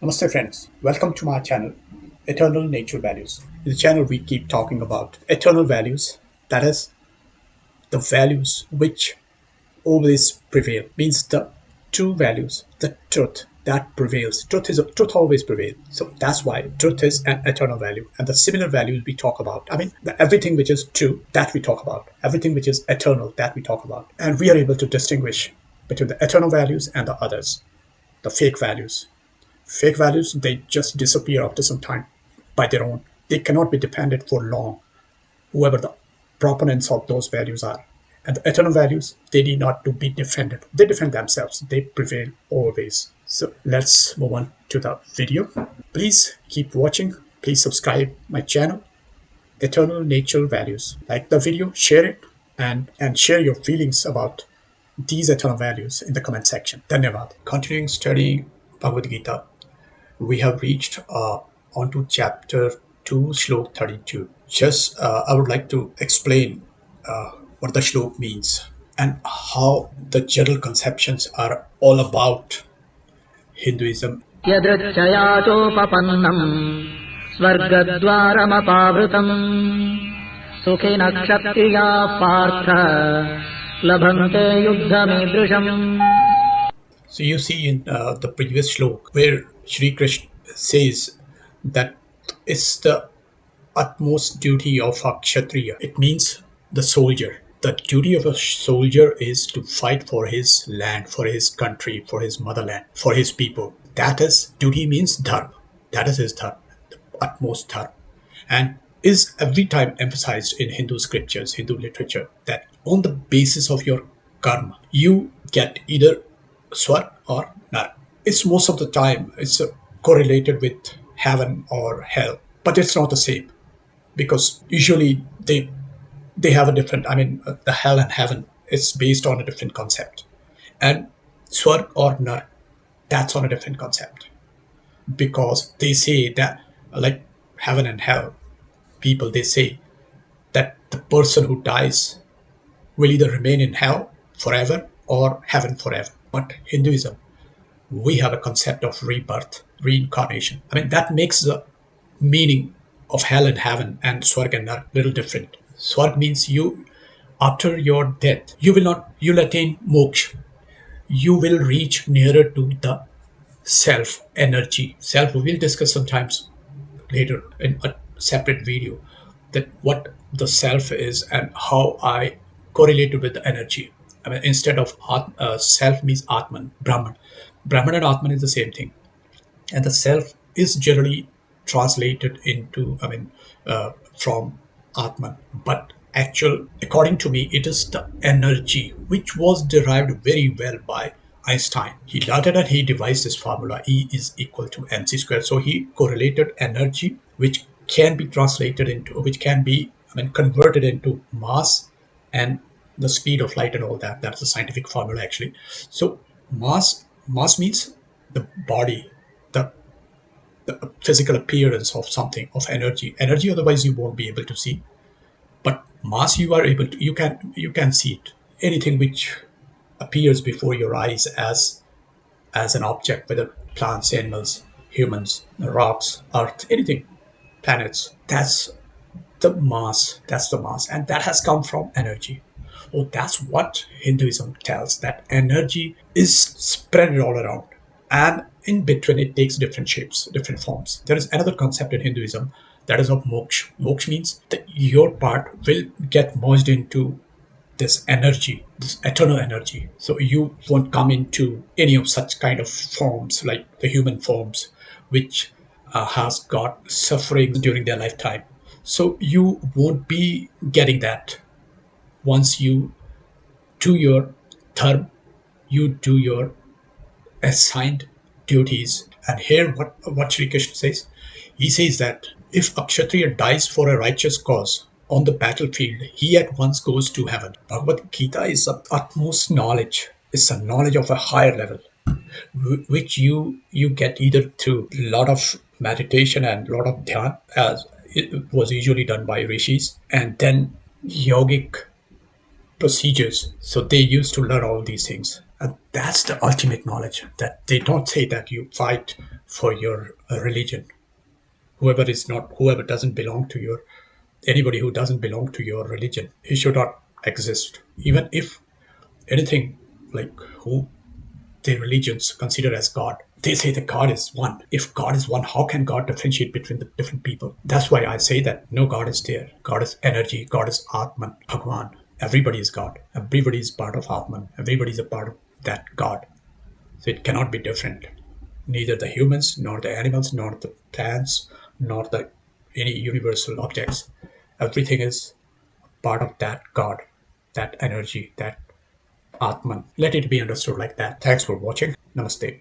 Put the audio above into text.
Namaste friends, welcome to my channel, Eternal Nature Values. In the channel we keep talking about eternal values, that is, the values which always prevail, means the true values, the truth that prevails. Truth always prevails. So that's why truth is an eternal value. And the similar values we talk about, everything which is true, that we talk about, everything which is eternal, that we talk about. And we are able to distinguish between the eternal values and the others, the fake values. Fake values, they just disappear after some time by their own. They cannot be defended for long, whoever the proponents of those values are. And the eternal values, they need not to be defended. They defend themselves. They prevail always. So let's move on to the video. Please keep watching. Please subscribe my channel, Eternal Nature Values. Like the video, share it, and share your feelings about these eternal values in the comment section. Dhanyavad. Continuing studying Bhagwad Geeta, we have reached onto chapter 2, shlok 32. Just I would like to explain what the shlok means and how the general conceptions are all about Hinduism. यदृच्छयाचोपपन्नम् स्वर्गद्वारमपावृतम् सुखिनः क्षत्रियाः पार्थ लभन्ते युद्धमीदृशम्. So you see in the previous shlok where Shri Krishna says that it's the utmost duty of a kshatriya. It means the soldier. The duty of a soldier is to fight for his land, for his country, for his motherland, for his people. That is, duty means dharm. That is his dharm, the utmost dharm. And is every time emphasized in Hindu scriptures, Hindu literature, that on the basis of your karma, you get either swarg or nar. It's most of the time it's correlated with heaven or hell, but it's not the same, because usually they have a different. The hell and heaven is based on a different concept, and swarg or nar, that's on a different concept, because they say that, like heaven and hell, people, they say that the person who dies will either remain in hell forever or heaven forever. But Hinduism, we have a concept of rebirth, reincarnation. That makes the meaning of hell and heaven and swarg and nar little different. Swarg means you, after your death, you'll attain moksha. You will reach nearer to the self energy. Self, we will discuss sometimes later in a separate video, that what the self is and how I correlate it with the energy. Instead of self means Atman, Brahman. Brahman and Atman is the same thing. And the self is generally translated into, from Atman. But according to me, it is the energy which was derived very well by Einstein. He learned it and he devised this formula, E is equal to mc squared. So he correlated energy, which can be translated into, which can be, converted into mass and the speed of light and all that. That's a scientific formula actually. So mass means the body, the physical appearance of something, of energy, otherwise you won't be able to see. But mass, you are able to, you can see it. Anything which appears before your eyes as an object, whether plants, animals, humans, rocks, earth, anything, planets, that's the mass. And that has come from energy. Oh, that's what Hinduism tells, that energy is spread all around, and in between it takes different shapes, different forms. There is another concept in Hinduism, that is of moksha. Moksha means that your part will get merged into this energy, this eternal energy. So you won't come into any of such kind of forms, like the human forms, which has got suffering during their lifetime. So you won't be getting that. Once you do your dharm, you do your assigned duties. And here what Sri Krishna says, he says that if a kshatriya dies for a righteous cause on the battlefield, he at once goes to heaven. Bhagwad Gita is the utmost knowledge. It's a knowledge of a higher level, which you get either through a lot of meditation and a lot of dhyan, as it was usually done by rishis, and then yogic procedures. So they used to learn all these things. And that's the ultimate knowledge, that they don't say that you fight for your religion. Whoever doesn't belong to your, anybody who doesn't belong to your religion, he should not exist. Even if anything, like who the religions consider as God, they say that God is one. If God is one, how can God differentiate between the different people? That's why I say that no God is there. God is energy, God is Atman, Bhagwan. Everybody is God. Everybody is part of Atman. Everybody is a part of that God. So it cannot be different. Neither the humans, nor the animals, nor the plants, nor the any universal objects. Everything is part of that God, that energy, that Atman. Let it be understood like that. Thanks for watching. Namaste.